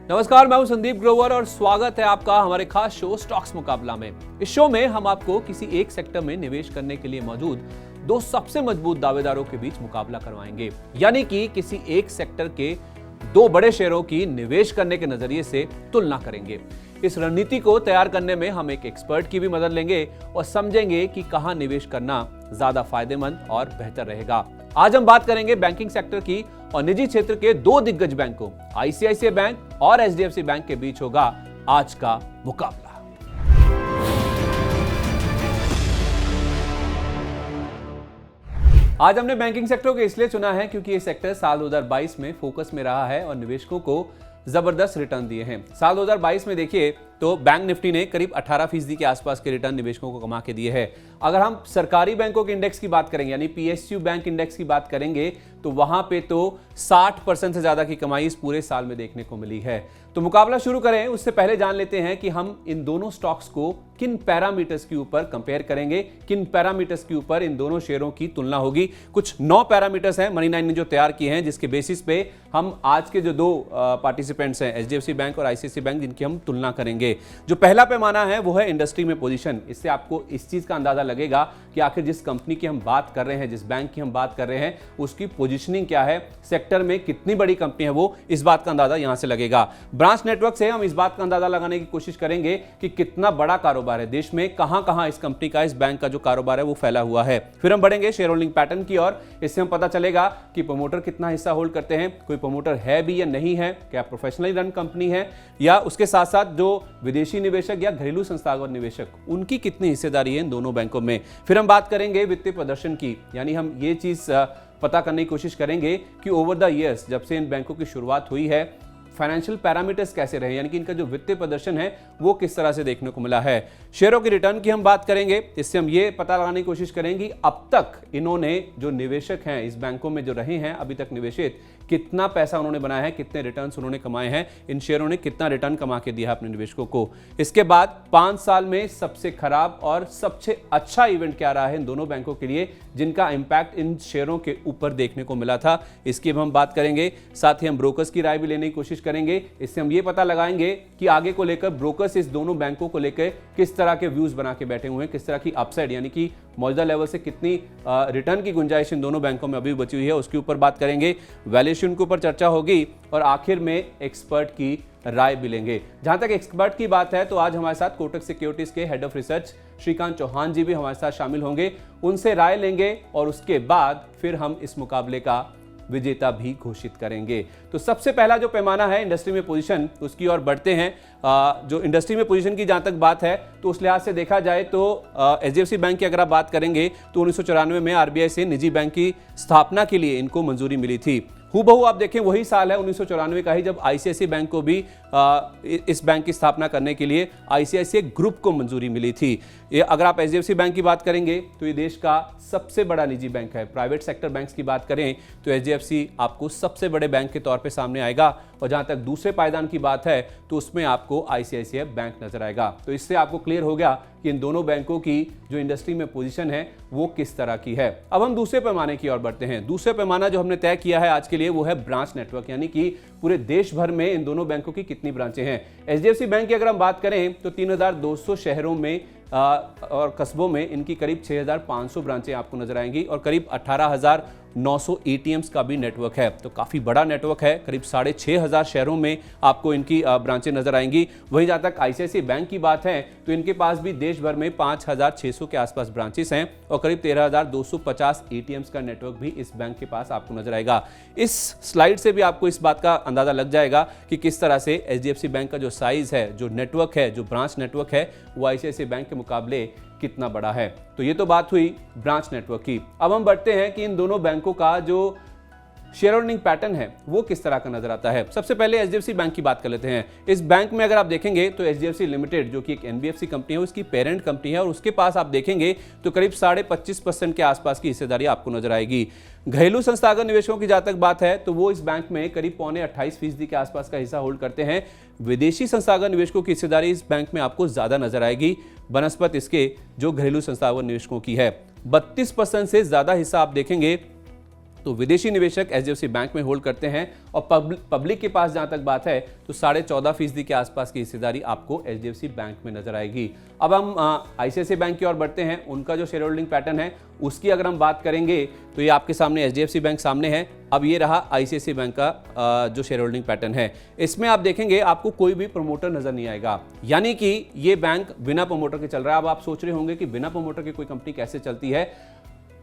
नमस्कार, मैं हूं संदीप ग्रोवर और स्वागत है आपका हमारे खास शो स्टॉक्स मुकाबला में। इस शो में हम आपको किसी एक सेक्टर में निवेश करने के लिए मौजूद दो सबसे मजबूत दावेदारों के बीच मुकाबला करवाएंगे, यानी कि किसी एक सेक्टर के दो बड़े शेयरों की निवेश करने के नजरिए से तुलना करेंगे। इस रणनीति को तैयार करने में हम एक एक्सपर्ट की भी मदद लेंगे और समझेंगे कि कहां निवेश करना ज्यादा फायदेमंद और बेहतर रहेगा। आज हम बात करेंगे बैंकिंग सेक्टर की और निजी क्षेत्र के दो दिग्गज बैंकों आईसीआईसीआई बैंक और एचडीएफसी बैंक के बीच होगा आज का मुकाबला। आज हमने बैंकिंग सेक्टर को इसलिए चुना है क्योंकि ये सेक्टर साल 2022 में फोकस में रहा है और निवेशकों को जबरदस्त रिटर्न दिए हैं। साल 2022 में देखिए तो बैंक निफ्टी ने करीब 18% के आसपास के रिटर्न निवेशकों को कमा के दिए हैं। अगर हम सरकारी बैंकों के इंडेक्स की बात करेंगे यानी पीएसयू बैंक इंडेक्स की बात करेंगे तो वहां पे तो 60% से ज्यादा की कमाई इस पूरे साल में देखने को मिली है। तो मुकाबला शुरू करें उससे पहले जान लेते हैं कि हम इन दोनों स्टॉक्स को किन पैरामीटर्स के ऊपर कंपेयर करेंगे, किन पैरामीटर्स के ऊपर इन दोनों शेयरों की तुलना होगी। कुछ 9 पैरामीटर्स हैं मनी 9 ने जो तैयार किए हैं, जिसके बेसिस पे हम आज के जो दो पार्टिसिपेंट्स हैं एचडीएफसी बैंक और आईसीआईसीआई बैंक, जिनकी हम तुलना करेंगे। जो पहला पैमाना है वो है इंडस्ट्री में पोजीशन। इससे आपको इस चीज का अंदाजा लगेगा कि आखिर जिस कंपनी की हम बात कर रहे हैं, जिस बैंक की हम बात कर रहे हैं, उसकी पोजीशनिंग क्या है, सेक्टर में कितनी बड़ी कंपनी है वो, इस बात का अंदाजा यहां से लगेगा। ब्रांच नेटवर्क से हम इस बात का अंदाजा लगाने की कोशिश करेंगे कि कितना बड़ा कारोबार है देश में, कहां-कहां इस कंपनी का, इस बैंक का जो कारोबार है वो फैला हुआ है। फिर हम बढ़ेंगे शेयर होल्डिंग पैटर्न की ओर। इससे हम पता चलेगा कि प्रमोटर कितना हिस्सा होल्ड करते हैं, कोई प्रमोटर है भी या नहीं है, क्या प्रोफेशनली रन कंपनी है, या उसके साथ साथ जो विदेशी निवेशक या घरेलू संस्थागत निवेशक उनकी कितनी हिस्सेदारी है इन दोनों बैंकों में। फिर हम बात करेंगे वित्तीय प्रदर्शन की, यानी हम ये चीज पता करने की कोशिश करेंगे कि ओवर द ईयर्स जब से इन बैंकों की शुरुआत हुई है फाइनेंशियल पैरामीटर्स कैसे रहे, यानी कि इनका जो वित्तीय प्रदर्शन है वो किस तरह से देखने को मिला है। शेयरों की रिटर्न की हम बात करेंगे। इससे हम ये पता लगाने की कोशिश करेंगे अब तक इन्होंने जो निवेशक हैं इस बैंकों में जो रहे हैं अभी तक निवेशित, कितना पैसा उन्होंने बनाया है, कितने रिटर्न्स उन्होंने कमाए हैं, इन शेयरों ने कितना रिटर्न कमा के दिया अपने निवेशकों को। इसके बाद 5 साल में सबसे खराब और सबसे अच्छा इवेंट क्या रहा है इन दोनों बैंकों के लिए, जिनका इंपैक्ट इन शेयरों के ऊपर देखने को मिला था, इसकी हम बात करेंगे। साथ ही हम ब्रोकर्स की राय भी लेने की कोशिश करेंगे। इससे हम ये पता लगाएंगे कि आगे को लेकर ब्रोकर्स इस दोनों बैंकों को लेकर किस तरह के व्यूज बना के बैठे हुए हैं, किस तरह की अपसाइड यानी कि मौजूदा लेवल से कितनी रिटर्न की गुंजाइश इन दोनों बैंकों में अभी बची हुई है, उसके ऊपर बात करेंगे। वैल्यूएशन के ऊपर चर्चा होगी और आखिर में एक्सपर्ट की राय भी लेंगे। जहां तक एक्सपर्ट की बात है तो आज हमारे साथ कोटक सिक्योरिटीज के head of research Shrikant Chauhan ji भी हमारे साथ शामिल होंगे। उनसे राय लेंगे और उसके बाद फिर हम इस मुकाबले का विजेता भी घोषित करेंगे। तो सबसे पहला जो पैमाना है इंडस्ट्री में पोजीशन, उसकी ओर बढ़ते हैं। जो इंडस्ट्री में पोजीशन की जहां तक बात है तो उस लिहाज से देखा जाए तो एचडीएफसी बैंक की अगर आप बात करेंगे तो 1994 में आरबीआई से निजी बैंक की स्थापना के लिए इनको मंजूरी मिली थी। हूबहू आप देखें वही साल है 1994 का ही जब आईसीआईसीआई बैंक को भी इस बैंक की स्थापना करने के लिए आईसीआईसीआई ग्रुप को मंजूरी मिली थी। ये अगर आप एचडीएफसी बैंक की बात करेंगे तो ये देश का सबसे बड़ा निजी बैंक है। प्राइवेट सेक्टर बैंक्स की बात करें तो एचडीएफसी आपको सबसे बड़े बैंक के तौर पे सामने आएगा और जहां तक दूसरे पायदान की बात है तो उसमें आपको आईसीआईसीआई बैंक नजर आएगा। तो इससे आपको क्लियर हो गया कि इन दोनों बैंकों की जो इंडस्ट्री में पोजीशन है वो किस तरह की है। अब हम दूसरे पैमाने की ओर बढ़ते हैं। दूसरे पैमाना जो हमने तय किया है आज के लिए वो है ब्रांच नेटवर्क, यानी कि पूरे देश भर में इन दोनों बैंकों की कितनी ब्रांचें हैं। एचडीएफसी बैंक की अगर हम बात करें तो 3200 शहरों में और कस्बों में इनकी करीब 6500 ब्रांचें आपको नजर आएंगी और करीब 18,900 एटीएम्स का भी नेटवर्क है। तो काफी बड़ा नेटवर्क है, करीब 6500 शहरों में आपको इनकी ब्रांचें नजर आएंगी। वहीं जहां तक आईसीआईसीआई बैंक की बात है तो इनके पास भी देश भर में 5600 के आसपास ब्रांचेस हैं और करीब 13,250 एटीएम्स का नेटवर्क भी इस बैंक के पास आपको नजर आएगा। इस स्लाइड से भी आपको इस बात का अंदाजा लग जाएगा कि किस तरह से एचडीएफसी बैंक का जो साइज है, जो नेटवर्क है, जो ब्रांच नेटवर्क है, वो आईसीआईसीआई बैंक के मुकाबले कितना बड़ा है। तो ये तो बात हुई ब्रांच नेटवर्क की। अब हम बढ़ते हैं कि इन दोनों बैंकों का जो शेयर होल्डिंग पैटर्न है वो किस तरह का नजर आता है। सबसे पहले एचडीएफसी बैंक की बात कर लेते हैं। इस बैंक में अगर आप देखेंगे तो एचडीएफसी लिमिटेड जो कि एक एनबीएफसी कंपनी है उसकी पेरेंट कंपनी है और उसके पास आप देखेंगे तो करीब 25.5% के आसपास की हिस्सेदारी आपको नजर आएगी। घरेलू संस्थागत निवेशकों की जहां तक बात है तो वो इस बैंक में करीब 28.25% के आसपास का हिस्सा होल्ड करते हैं। विदेशी संस्थागत निवेशकों की हिस्सेदारी इस बैंक में आपको ज्यादा नजर आएगी बनस्पत इसके जो घरेलू संस्थागत निवेशकों की है। 32% से ज्यादा हिस्सा आप देखेंगे तो विदेशी निवेशक एचडीएफसी बैंक में होल्ड करते हैं और पब्लिक के पास जहां तक बात है तो 14.5% के आसपास की हिस्सेदारी आपको एचडीएफसी बैंक में नजर आएगी। अब हम आईसीआईसीआई बैंक की ओर बढ़ते हैं। उनका जो शेयर होल्डिंग पैटर्न है उसकी अगर हम बात करेंगे तो ये आपके सामने एचडीएफसी बैंक सामने है। अब ये रहा आईसीआईसीआई बैंक का जो शेयर होल्डिंग पैटर्न है। इसमें आप देखेंगे आपको कोई भी प्रमोटर नजर नहीं आएगा, यानी कि ये बैंक बिना प्रमोटर के चल रहा है। अब आप सोच रहे होंगे कि बिना प्रमोटर की कोई कंपनी कैसे चलती है।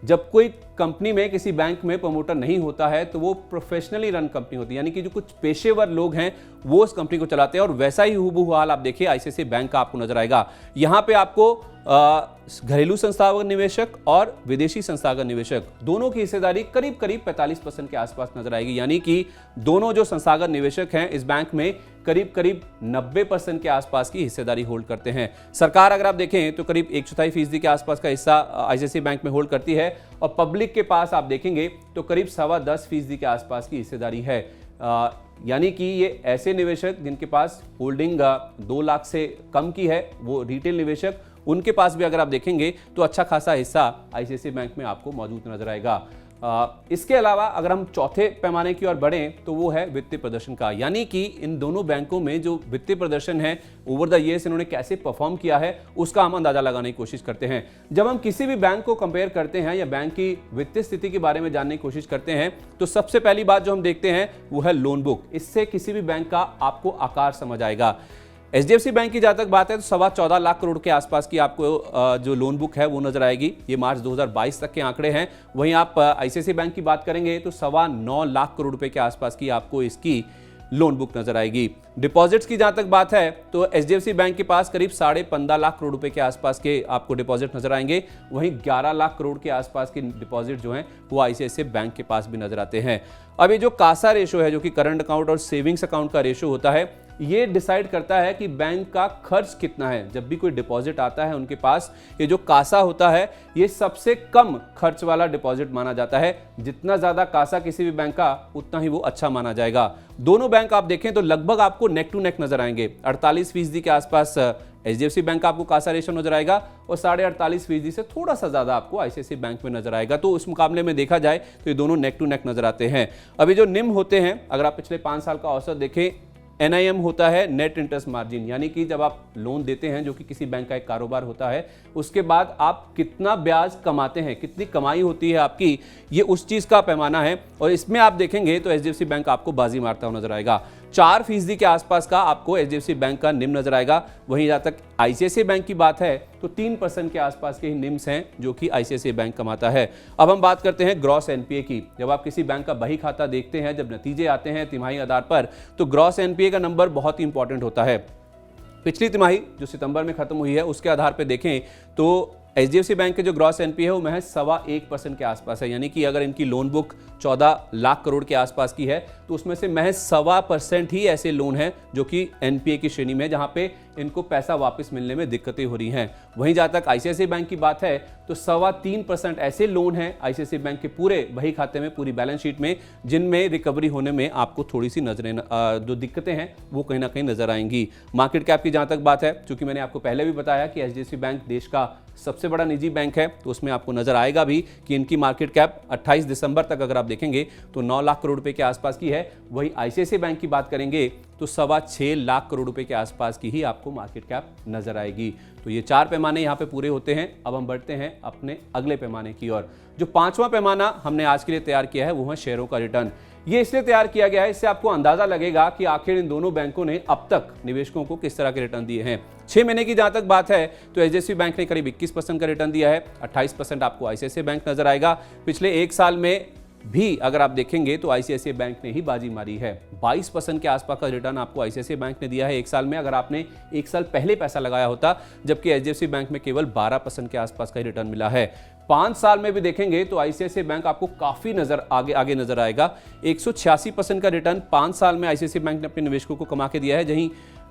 जब कोई कंपनी में किसी बैंक में प्रमोटर नहीं होता है तो वो प्रोफेशनली रन कंपनी होती है, यानी कि जो कुछ पेशेवर लोग हैं वो उस कंपनी को चलाते हैं। और वैसा ही हूबहू हाल आप देखिए आईसीआईसीआई बैंक का आपको नजर आएगा। यहां पे आपको घरेलू संस्थागत निवेशक और विदेशी संस्थागत निवेशक दोनों की हिस्सेदारी करीब करीब 45% के आसपास नजर आएगी, यानी कि दोनों जो संस्थागत निवेशक हैं इस बैंक में करीब करीब 90% के आसपास की हिस्सेदारी होल्ड करते हैं। सरकार अगर आप देखें तो करीब 1/4% के आसपास का हिस्सा आईसीआईसीआई बैंक में होल्ड करती है और पब्लिक के पास आप देखेंगे तो करीब 10.25% के आसपास की हिस्सेदारी है। यानी कि ये ऐसे निवेशक जिनके पास होल्डिंग 2 लाख से कम की है, वो रिटेल निवेशक, उनके पास भी अगर आप देखेंगे तो अच्छा खासा हिस्सा आईसीआईसीआई बैंक में आपको मौजूद नजर आएगा। इसके अलावा अगर हम चौथे पैमाने की ओर बढ़ें तो वो है वित्तीय प्रदर्शन का, यानी कि इन दोनों बैंकों में जो वित्तीय प्रदर्शन है ओवर द ईयर्स इन्होंने कैसे परफॉर्म किया है उसका हम अंदाजा लगाने की कोशिश करते हैं। जब हम किसी भी बैंक को कंपेयर करते हैं या बैंक की वित्तीय स्थिति के बारे में जानने की कोशिश करते हैं तो सबसे पहली बात जो हम देखते हैं वो है लोन बुक। इससे किसी भी बैंक का आपको आकार समझ आएगा। एचडीएफसी बैंक की जहां तक बात है तो 14.25 लाख करोड़ के आसपास की आपको जो लोन बुक है वो नजर आएगी। ये मार्च 2022 तक के आंकड़े हैं। वहीं आप आईसीआईसीआई बैंक की बात करेंगे तो 9.25 लाख करोड़ रुपए के आसपास की आपको इसकी लोन बुक नजर आएगी। डिपॉजिट्स की जहां तक बात है तो एचडीएफसी बैंक के पास करीब 15.5 लाख करोड़ रुपए के आसपास के आपको डिपॉजिट नजर आएंगे। वहीं 11 लाख करोड़ के आसपास के डिपॉजिट जो हैं वो आईसीआईसीआई बैंक के पास भी नजर आते हैं। अब ये जो कासा रेशो है, जो कि करंट अकाउंट और सेविंग्स अकाउंट का रेशो होता है, ये डिसाइड करता है कि बैंक का खर्च कितना है। जब भी कोई डिपॉजिट आता है उनके पास, ये जो कासा होता है ये सबसे कम खर्च वाला डिपॉजिट माना जाता है। जितना ज्यादा कासा किसी भी बैंक का उतना ही वो अच्छा माना जाएगा। दोनों बैंक आप देखें तो लगभग आपको नेक टू नेक नजर आएंगे। 48% के आसपास एचडीएफसी बैंक का आपको कासा रेशो नजर आएगा और 48.5% से थोड़ा सा ज्यादा आपको आईसीआईसीआई बैंक में नजर आएगा। तो उस मुकाबले में देखा जाए तो ये दोनों नेक टू नेक नजर आते हैं। अभी जो निम होते हैं, अगर आप पिछले 5 साल का औसत देखें, एनआईएम होता है नेट इंटरेस्ट मार्जिन, यानी कि जब आप लोन देते हैं जो कि किसी बैंक का एक कारोबार होता है, उसके बाद आप कितना ब्याज कमाते हैं, कितनी कमाई होती है आपकी, ये उस चीज का पैमाना है। और इसमें आप देखेंगे तो एचडीएफसी बैंक आपको बाजी मारता हुआ नजर आएगा। 4% के आसपास का आपको एचडीएफसी बैंक का निम नजर आएगा। वहीं जहां तक आईसीआईसीआई बैंक की बात है तो 3% के आसपास के ही निम्स हैं जो कि आईसीआईसीआई बैंक कमाता है। अब हम बात करते हैं ग्रॉस एनपीए की। जब आप किसी बैंक का बही खाता देखते हैं, जब नतीजे आते हैं तिमाही आधार पर, तो ग्रॉस एनपीए का नंबर बहुत ही इंपॉर्टेंट होता है। पिछली तिमाही जो सितंबर में खत्म हुई है उसके आधार पर देखें तो एचडीएफसी बैंक के जो ग्रॉस एनपीए है वो महज 1.25% के आसपास है। यानी कि अगर इनकी लोन बुक 14 लाख करोड़ के आसपास की है तो उसमें से महज 1.25% ही ऐसे लोन हैं जो कि एनपीए की श्रेणी में, जहां पे इनको पैसा वापस मिलने में दिक्कतें हो रही हैं। वहीं जहां तक आईसीआईसीआई बैंक की बात है तो 3.25% ऐसे लोन हैं आईसीआईसीआई बैंक के पूरे बही खाते में, पूरी बैलेंस शीट में, जिनमें रिकवरी होने में आपको थोड़ी सी नजरें जो दिक्कतें हैं वो कहीं ना कहीं नजर आएंगी। मार्केट कैप की जहां तक बात है, चूंकि मैंने आपको पहले भी बताया कि एचडीएफसी बैंक देश का सबसे बड़ा निजी बैंक है, तो उसमें आपको नजर आएगा भी कि इनकी मार्केट कैप 28 दिसंबर तक अगर आप देखेंगे तो 9 लाख करोड़ रुपए के आसपास की है। वहीं आईसीआईसीआई बैंक की बात करेंगे तो 6.25 लाख करोड़ रुपए के आसपास की ही आपको मार्केट कैप नजर आएगी। तो ये 4 पैमाने यहाँ पे पूरे होते हैं। अब हम बढ़ते हैं अपने अगले पैमाने की ओर। जो 5वां पैमाना हमने आज के लिए तैयार किया है वो है शेयरों का रिटर्न। ये इसलिए तैयार किया गया है, इससे आपको अंदाजा लगेगा कि आखिर इन दोनों बैंकों ने अब तक निवेशकों को किस तरह के रिटर्न दिए हैं। 6 महीने की जहां तक बात है तो एचडीएफसी बैंक ने करीब 21% का रिटर्न दिया है। 28% आपको आईसीआईसीआई बैंक नजर आएगा। पिछले 1 साल में भी अगर आप देखेंगे तो आईसीआईसीआई बैंक ने ही बाजी मारी है। 22% के आसपास का रिटर्न आपको आईसीआईसीआई बैंक ने दिया है 1 साल में, अगर आपने 1 साल पहले पैसा लगाया होता, जबकि एचडीएफसी बैंक में केवल 12% के आसपास का रिटर्न मिला है। 5 साल में भी देखेंगे तो आईसीआईसीआई बैंक आपको काफी आगे नजर आएगा। 186% का रिटर्न 5 साल में आईसीआईसीआई बैंक ने अपने निवेशकों को कमा के दिया है। जहीं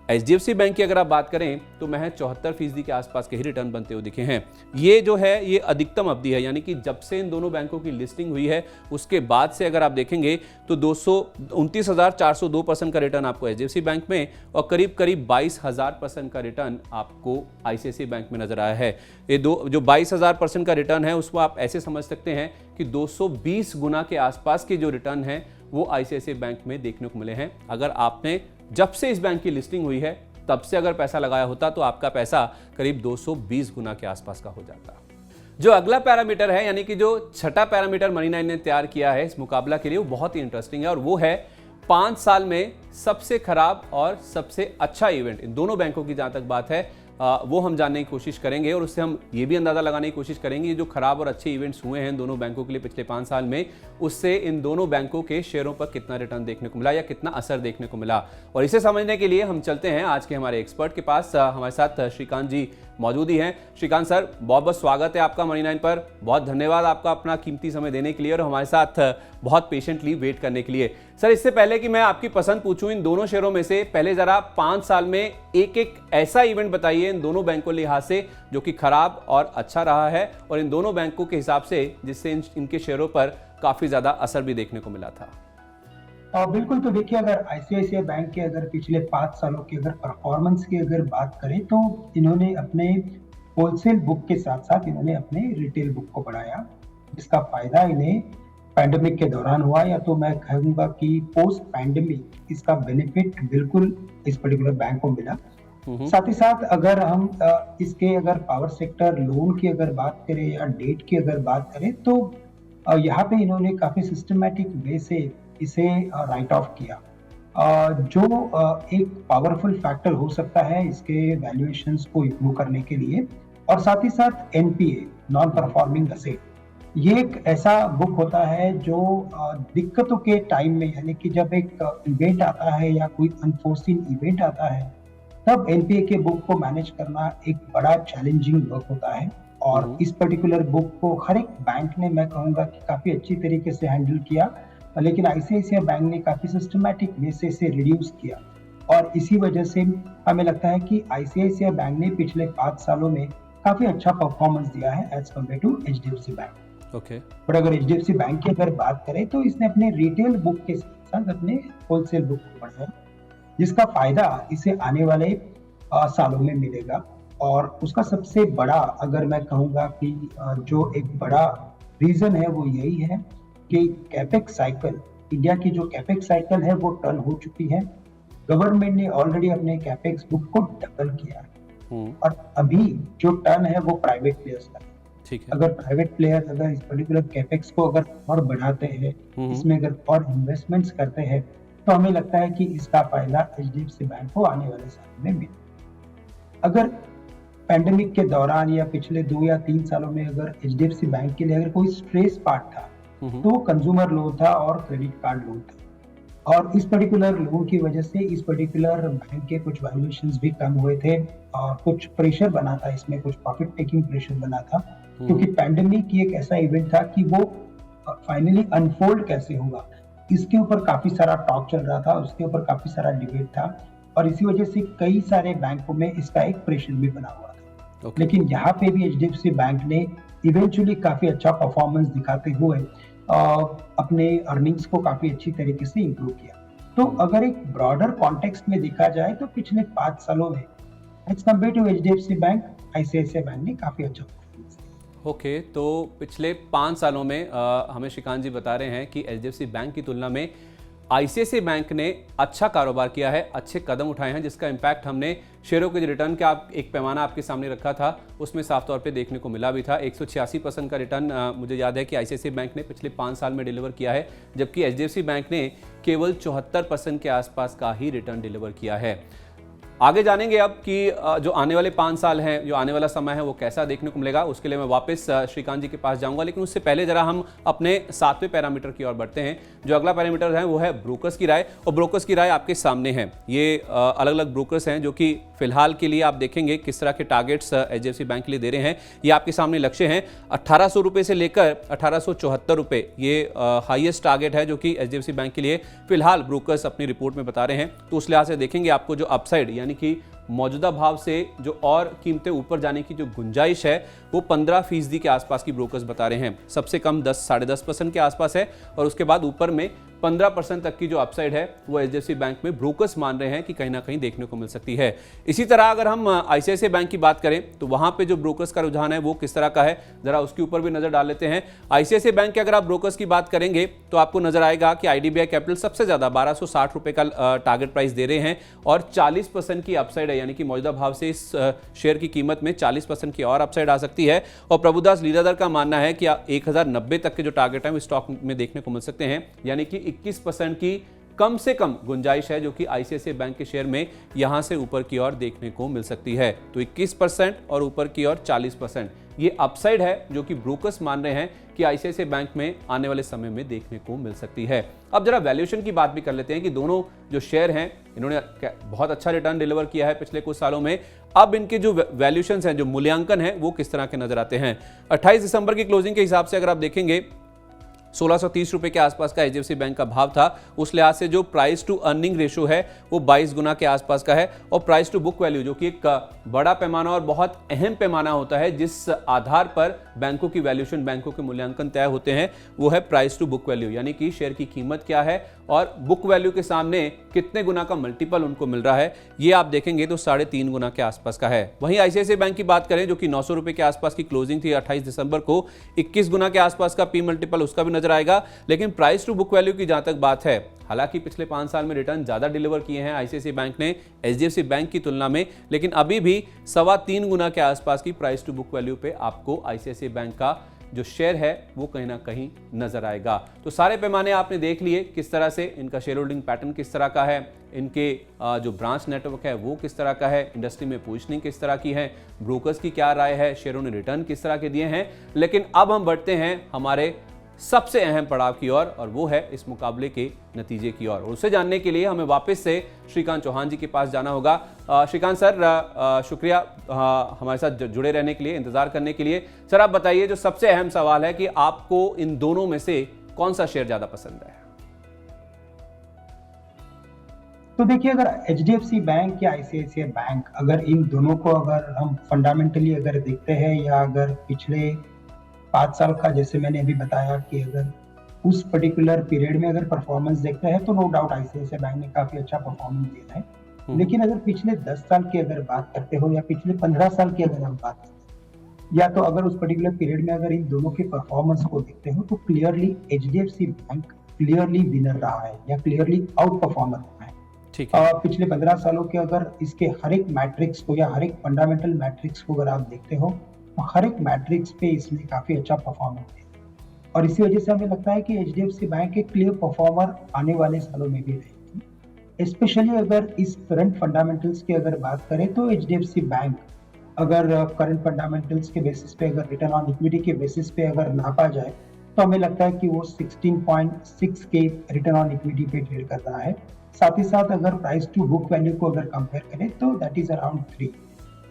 HDFC बैंक की अगर आप बात करें तो महज 74% के आसपास के ही रिटर्न बनते हुए दिखे हैं। ये जो है ये अधिकतम अवधि है, यानी कि जब से इन दोनों बैंकों की लिस्टिंग हुई है उसके बाद से अगर आप देखेंगे तो 229,402% का रिटर्न आपको HDFC बैंक में और करीब 22,000% का रिटर्न आपको ICICI बैंक में नजर आया है। ये जो 22,000% का रिटर्न है उसको आप ऐसे समझ सकते हैं कि 220 गुना के आसपास के जो रिटर्न है वो ICICI बैंक में देखने को मिले हैं। अगर आपने जब से इस बैंक की लिस्टिंग हुई है तब से अगर पैसा लगाया होता तो आपका पैसा करीब 220 गुना के आसपास का हो जाता। जो अगला पैरामीटर है, यानी कि जो छठा पैरामीटर मनी9 ने तैयार किया है इस मुकाबला के लिए, वो बहुत ही इंटरेस्टिंग है और वो है 5 साल में सबसे खराब और सबसे अच्छा इवेंट। इन दोनों बैंकों की जहां तक बात है वो हम जानने की कोशिश करेंगे और उससे हम ये भी अंदाजा लगाने की कोशिश करेंगे जो खराब और अच्छे इवेंट्स हुए हैं इन दोनों बैंकों के लिए पिछले 5 साल में, उससे इन दोनों बैंकों के शेयरों पर कितना रिटर्न देखने को मिला या कितना असर देखने को मिला। और इसे समझने के लिए हम चलते हैं आज के हमारे एक्सपर्ट के पास। हमारे साथ श्रीकांत जी मौजूद ही हैं। श्रीकांत सर, बहुत बहुत स्वागत है आपका मनी9 पर। बहुत धन्यवाद आपका अपना कीमती समय देने के लिए और हमारे साथ बहुत पेशेंटली वेट करने के लिए। सर, इससे पहले कि मैं आपकी पसंद पूछूं इन दोनों शेयरों में से, पहले जरा 5 साल में एक ऐसा इवेंट बताइए इन दोनों बैंकों लिहाज से जो कि खराब और अच्छा रहा है और इन दोनों बैंकों के हिसाब से जिससे इनके शेयरों पर काफी ज्यादा असर भी देखने को मिला था। बिल्कुल। तो देखिए, अगर ICICI बैंक के अगर पिछले 5 सालों की अगर परफॉर्मेंस की अगर बात करें तो इन्होंने अपने होलसेल बुक के साथ साथ इन्होंने अपने रिटेल बुक को बढ़ाया, जिसका फायदा इन्हें पैंडेमिक के दौरान हुआ, या तो मैं कहूँगा कि पोस्ट पैंडेमिक इसका बेनिफिट बिल्कुल इस पर्टिकुलर बैंक को मिला। साथ ही साथ अगर हम इसके अगर पावर सेक्टर लोन की अगर बात करें या डेट की अगर बात करें तो यहाँ पे इन्होंने काफी सिस्टमैटिक वे से इसे राइट ऑफ किया, जो एक पावरफुल फैक्टर हो सकता है इसके वैल्यूएशंस को इम्प्रूव करने के लिए। और साथ ही साथ NPA, नॉन परफॉर्मिंग असेट, ये एक ऐसा बुक होता है जो दिक्कतों के टाइम में, यानी कि जब एक इवेंट आता है या कोई अनफोर्सीन इवेंट आता है तब NPA के बुक को मैनेज करना एक बड़ा चैलेंजिंग वर्क होता है। और इस पर्टिकुलर बुक को हर एक बैंक ने, मैं कहूँगा कि काफी अच्छी तरीके से हैंडल किया, लेकिन ICICI बैंक ने काफी सिस्टमैटिक वे से इसे रिड्यूस किया। और इसी वजह से हमें लगता है कि ICICI बैंक ने पिछले 5 सालों में काफी अच्छा परफॉर्मेंस दिया है as compare to HDFC bank. Okay. पर अगर HDFC बैंक की अगर बात करें तो इसने अपने रिटेल बुक के साथ अपने होलसेल बुक को बढ़ाया, जिसका फायदा इसे आने वाले सालों में मिलेगा। और उसका सबसे बड़ा, अगर मैं कहूँगा कि जो एक बड़ा रीजन है वो यही है कि कैपेक्स साइकिल, इंडिया की जो कैपेक्स साइकिल है वो टर्न हो चुकी है। गवर्नमेंट ने ऑलरेडी अपने कैपेक्स बुक को डबल किया है और अभी जो टर्न है वो प्राइवेट प्लेयर्स का है। ठीक है, अगर प्राइवेट प्लेयर्स अगर इस पर्टिकुलर कैपेक्स को अगर और बढ़ाते हैं, इसमें अगर और इन्वेस्टमेंट्स करते हैं तो हमें लगता है कि इसका फायदा HDFC बैंक को आने वाले साल में मिले। अगर पैंडेमिक के दौरान या पिछले 2 या 3 सालों में अगर HDFC बैंक के लिए अगर कोई स्ट्रेस पार्ट था तो कंज्यूमर लोन था और क्रेडिट कार्ड लोन था। और इस पर्टिकुलर लोन की वजह से इस पर्टिकुलर बैंक के कुछ वैल्यूएशंस भी कम हुए थे और कुछ प्रेशर बना था, इसमें कुछ प्रॉफिट टेकिंग प्रेशर बना था, क्योंकि पैंडेमिक की एक ऐसा इवेंट था कि वो फाइनली अनफोल्ड कैसे होगा इसके ऊपर काफी सारा टॉक चल रहा था, उसके ऊपर काफी सारा डिबेट था और इसी वजह से कई सारे बैंकों में इसका एक प्रेशर भी बना हुआ था। लेकिन यहाँ पे भी HDFC बैंक ने इवेंचुअली काफी अच्छा परफॉर्मेंस दिखाते हुए अपने अर्निंग्स को काफी अच्छी तरीके से इंप्रूव किया। तो अगर एक ब्रॉडर कॉन्टेक्स्ट में देखा जाए तो पिछले 5 सालों में as compare to HDFC bank, ICICI bank ने काफी अच्छा परफॉर्मेंस दिया। ओके, तो पिछले 5 सालों में हमें श्रीकांत जी बता रहे हैं कि HDFC बैंक की तुलना में ICICI बैंक ने अच्छा कारोबार किया है, अच्छे कदम उठाए हैं, जिसका इम्पैक्ट हमने शेयरों के रिटर्न का एक पैमाना आपके सामने रखा था उसमें साफ तौर पे देखने को मिला भी था। 186% का रिटर्न मुझे याद है कि ICICI बैंक ने पिछले 5 साल में डिलीवर किया है, जबकि HDFC बैंक ने केवल 74% के आसपास का ही रिटर्न डिलीवर किया है। आगे जानेंगे अब कि जो आने वाले 5 साल हैं, जो आने वाला समय है वो कैसा देखने को मिलेगा, उसके लिए मैं वापस श्रीकांत जी के पास जाऊंगा। लेकिन उससे पहले जरा हम अपने 7वें पैरामीटर की ओर बढ़ते हैं। जो अगला पैरामीटर है वो है ब्रोकर्स की राय, और ब्रोकर्स की राय आपके सामने है। ये अलग अलग ब्रोकर्स हैं जो कि फिलहाल के लिए आप देखेंगे किस तरह के टारगेट्स एचडीएफसी बैंक के लिए दे रहे हैं। ये आपके सामने लक्ष्य हैं 1800 रुपये से लेकर 1874 रुपये, ये हाईएस्ट टारगेट है जो कि एचडीएफसी बैंक के लिए फिलहाल ब्रोकर्स अपनी रिपोर्ट में बता रहे हैं। तो उस लिहाज से देखेंगे आपको जो अपसाइड यानी कि मौजूदा भाव से जो और कीमतें ऊपर जाने की जो गुंजाइश है वो 15% के आसपास की ब्रोकर्स बता रहे हैं। सबसे कम 10-10.5% के आसपास है और उसके बाद ऊपर में 15% तक की जो अपसाइड है वो एचडीएफसी बैंक में ब्रोकर्स मान रहे हैं कि कहीं ना कहीं देखने को मिल सकती है। इसी तरह अगर हम आईसीआईसीआई बैंक की बात करें तो वहां पे जो ब्रोकर्स का रुझान है वो किस तरह का है, जरा उसके ऊपर भी नजर डाल लेते हैं। आईसीआईसीआई बैंक के अगर आप ब्रोकर्स की बात करेंगे तो आपको नजर आएगा कि आईडीबीआई कैपिटल सबसे ज्यादा 1260 रुपए का टारगेट प्राइस दे रहे हैं और 40% की अपसाइड है, यानी कि मौजूदा भाव से इस शेयर की कीमत में 40% की और अपसाइड आ सकती है। और प्रभुदास लीलाधर का मानना है कि 1090 तक के जो टारगेट है वो स्टॉक में देखने को मिल सकते हैं, यानी कि 21% की कम से कम गुंजाइश है जो कि आईसीआईसीआई बैंक के शेयर में यहां से ऊपर की ओर देखने को मिल सकती है। तो 21% और ऊपर की ओर 40% ये अपसाइड है जो कि ब्रोकर्स मान रहे हैं कि आईसीआईसीआई बैंक में आने वाले समय में देखने को मिल सकती है। अब जरा वैल्यूएशन की बात भी कर लेते हैं कि दोनों जो शेयर हैं इन्होंने बहुत अच्छा रिटर्न डिलीवर किया है पिछले कुछ सालों में। अब इनके जो वैल्यूएशंस हैं, जो मूल्यांकन है वो किस तरह के नजर आते हैं। 28 दिसंबर की क्लोजिंग के हिसाब से अगर आप देखेंगे 1630 रुपए के आसपास का एचडीएफसी बैंक का भाव था। उस लिहाज से जो प्राइस टू अर्निंग रेशियो है वो 22 गुना के आसपास का है और प्राइस टू बुक वैल्यू जो कि एक बड़ा पैमाना और बहुत अहम पैमाना होता है जिस आधार पर बैंकों की वैल्यूएशन, बैंकों के मूल्यांकन तय होते हैं, वो है प्राइस टू बुक वैल्यू, यानी कि शेयर की कीमत क्या है और बुक वैल्यू के सामने कितने गुना का मल्टीपल उनको मिल रहा है। ये आप देखेंगे तो 3.5 गुना के आसपास का है। वहीं आईसीआईसीआई बैंक की बात करें जो कि 900 रुपए के आसपास की क्लोजिंग थी 28 दिसंबर को, 21 गुना के आसपास का पी मल्टीपल उसका भी नजर आएगा। लेकिन प्राइस टू बुक वैल्यू की जहां तक बात है, हालांकि पिछले 5 साल में रिटर्न ज्यादा डिलीवर किए हैं आईसीआईसीआई बैंक ने एचडीएफसी बैंक की तुलना में, लेकिन अभी भी 3.25 गुना के आसपास की प्राइस टू बुक वैल्यू पे आपको आईसीआईसीआई बैंक का जो शेयर है वो कहीं ना कहीं नजर आएगा। तो सारे पैमाने आपने देख लिए किस तरह से इनका शेयर होल्डिंग पैटर्न किस तरह का है, इनके जो ब्रांच नेटवर्क है वो किस तरह का है, इंडस्ट्री में पोजीशनिंग किस तरह की है, ब्रोकर्स की क्या राय है, शेयरों ने रिटर्न किस तरह के दिए हैं। लेकिन अब हम बढ़ते हैं हमारे सबसे अहम पड़ाव की ओर और वो है इस मुकाबले के नतीजे की ओर। और उसे जानने के लिए हमें वापस से श्रीकांत चौहान जी के पास जाना होगा। श्रीकांत सर, शुक्रिया हमारे साथ जुड़े रहने के लिए, इंतजार करने के लिए। सर आप बताइए, जो सबसे अहम सवाल है कि आपको इन दोनों में से कौन सा शेयर ज्यादा पसंद है? तो देखिए, अगर एचडीएफसी बैंक या आईसीआईसीआई बैंक, अगर इन दोनों को अगर हम फंडामेंटली अगर देखते हैं या अगर पिछले 5 साल का, जैसे मैंने अभी बताया कि अगर उस पर्टिकुलर पीरियड में अगर परफॉर्मेंस देखते हैं तो नो डाउट आईसीआईसीआई बैंक ने काफी अच्छा परफॉर्मेंस दिया है। लेकिन अगर पिछले 10 साल की अगर बात करते हो या पिछले 15 साल की अगर हम बात करते हैं, या तो अगर उस पर्टिकुलर पीरियड में अगर इन दोनों के परफॉर्मेंस को देखते हो तो clearly HDFC bank clearly winner रहा है या क्लियरली आउट परफॉर्मर रहा है। ठीक है। पिछले 15 सालों के अगर इसके हर एक मैट्रिक्स को या हर एक फंडामेंटल मैट्रिक्स को अगर आप देखते हो, हर एक मैट्रिक्स पे इसने काफी अच्छा परफॉर्मेंस दिया और इसी वजह से हमें लगता है कि एचडीएफसी बैंक एक क्लियर परफॉर्मर आने वाले सालों में भी रहेगी। स्पेशली अगर इस करंट फंडामेंटल्स की अगर बात करें तो एचडीएफसी बैंक अगर करंट फंडामेंटल्स के बेसिस पे, अगर रिटर्न ऑन इक्विटी के बेसिस पे अगर नापा जाए तो हमें लगता है कि वो 16.6 के रिटर्न ऑन इक्विटी पे ट्रेड कर रहा है। साथ ही साथ अगर प्राइस टू बुक वैल्यू को अगर कंपेयर करें तो दैट इज अराउंड 3।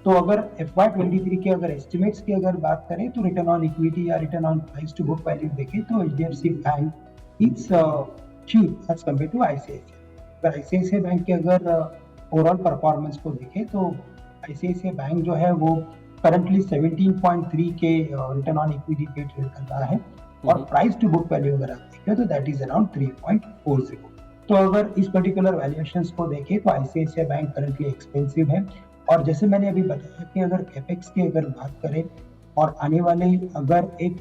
तो अगर FY23 के अगर एस्टिमेट्स की अगर बात करें तो रिटर्न ऑन इक्विटी या return on price to book value देखें तो HDFC bank is cheap as compare to ICICI. अगर आईसीआईसीआई बैंक के अगर ओवरऑल परफॉर्मेंस को देखें तो आईसीआईसीआई बैंक जो है वो करंटली 17.3 के रिटर्न ऑन इक्विटी पे ट्रेड कर रहा है और प्राइस टू बुक वैल्यू अगर आप देखें तो दैट इज अराउंड 3.40। तो अगर इस पर्टिकुलर वैल्यूएशंस को देखें तो आईसीआईसीआई बैंक करंटली एक्सपेंसिव है। और जैसे मैंने अभी बताया कि अगर कैपेक्स की अगर बात करें और आने वाले अगर एक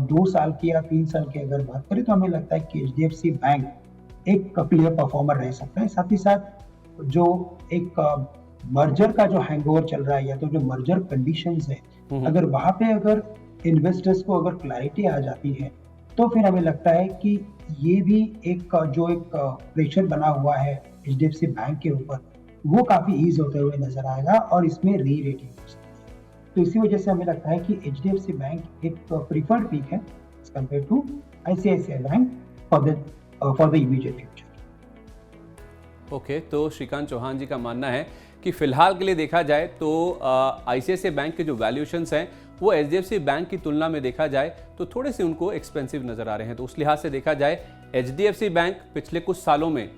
2 साल की या 3 साल की अगर बात करें तो हमें लगता है कि एचडीएफसी बैंक एक क्लियर परफॉर्मर रह सकता है। साथ ही साथ जो एक मर्जर का जो हैंगओवर चल रहा है या तो जो मर्जर कंडीशंस है, अगर वहां पे अगर इन्वेस्टर्स को अगर क्लैरिटी आ जाती है तो फिर हमें लगता है कि ये भी एक जो एक प्रेशर बना हुआ है एचडीएफसी बैंक के ऊपर वो काफी ईज होते हुए नजर आएगा और इसमें री रेटिंग हो सकती है। तो इसी वजह से हमें लगता है कि एचडीएफसी बैंक एक प्रीफर्ड पिक है as compare to ICICI bank for the immediate future. Okay, तो श्रीकांत चौहान जी का मानना है कि फिलहाल के लिए देखा जाए तो आईसीआईसीआई बैंक के जो वैल्यूएशंस हैं वो एचडीएफसी बैंक की तुलना में देखा जाए तो थोड़े से उनको एक्सपेंसिव नजर आ रहे हैं। तो उस लिहाज से देखा जाए एचडीएफसी बैंक पिछले कुछ सालों में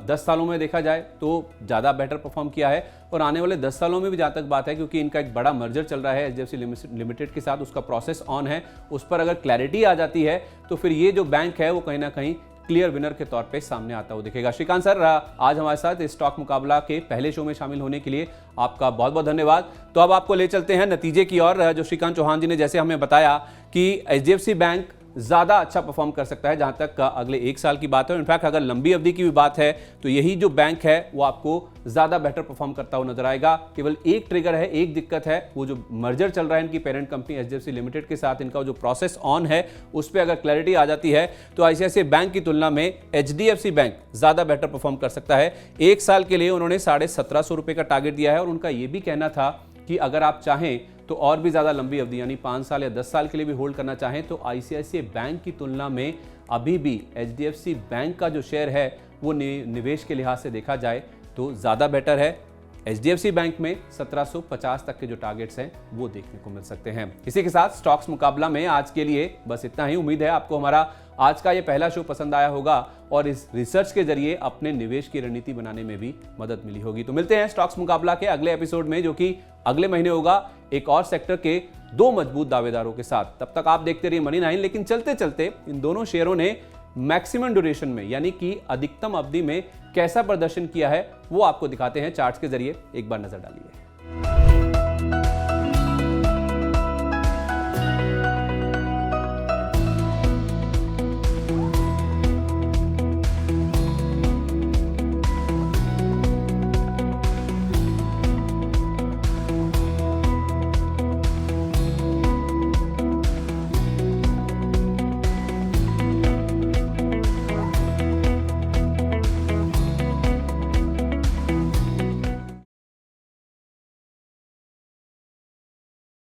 10 सालों में देखा जाए तो ज़्यादा बेटर परफॉर्म किया है, और आने वाले 10 सालों में भी जहाँ तक बात है, क्योंकि इनका एक बड़ा मर्जर चल रहा है एचडीएफसी लिमिटेड के साथ, उसका प्रोसेस ऑन है, उस पर अगर क्लैरिटी आ जाती है तो फिर ये जो बैंक है वो कहीं ना कहीं क्लियर विनर के तौर पे सामने आता हुआ दिखेगा। श्रीकांत सर, आज हमारे साथ इस स्टॉक मुकाबला के पहले शो में शामिल होने के लिए आपका बहुत बहुत धन्यवाद। तो अब आपको ले चलते हैं नतीजे की ओर। जो श्रीकांत चौहान जी ने जैसे हमें बताया कि एचडीएफसी बैंक ज़्यादा अच्छा परफॉर्म कर सकता है जहां तक अगले 1 साल की बात है। इनफैक्ट अगर लंबी अवधि की भी बात है तो यही जो बैंक है वो आपको ज़्यादा बेटर परफॉर्म करता हुआ नजर आएगा। केवल एक ट्रिगर है, एक दिक्कत है, वो जो मर्जर चल रहा है इनकी पेरेंट कंपनी एचडीएफसी लिमिटेड के साथ, इनका जो प्रोसेस ऑन है उस पर अगर क्लैरिटी आ जाती है तो आईसीआईसीआई बैंक की तुलना में एचडीएफसी बैंक ज़्यादा बेटर परफॉर्म कर सकता है। 1 साल के लिए उन्होंने 1750 रुपये का टारगेट दिया है, और उनका ये भी कहना था कि अगर आप चाहें तो और भी ज़्यादा लंबी अवधि यानी 5 साल या 10 साल के लिए भी होल्ड करना चाहें तो आईसीआईसीआई बैंक की तुलना में अभी भी एचडीएफसी बैंक का जो शेयर है वो निवेश के लिहाज से देखा जाए तो ज़्यादा बेटर है। एचडीएफसी बैंक में 1750 तक के जो टारगेट्स हैं वो देखने को मिल सकते हैं। इसी के साथ स्टॉक्स मुकाबला में आज के लिए बस इतना ही। उम्मीद है आपको हमारा आज का ये पहला शो पसंद आया होगा और इस रिसर्च के जरिए अपने निवेश की रणनीति बनाने में भी मदद मिली होगी। तो मिलते हैं स्टॉक्स मुकाबला के अगले एपिसोड में, जो कि अगले महीने होगा एक और सेक्टर के 2 मजबूत दावेदारों के साथ। तब तक आप देखते रहिए मनी 9। लेकिन चलते चलते इन दोनों शेयरों ने मैक्सिमम ड्यूरेशन में यानी कि अधिकतम अवधि में कैसा प्रदर्शन किया है वो आपको दिखाते हैं चार्ट्स के जरिए। एक बार नजर डालिए।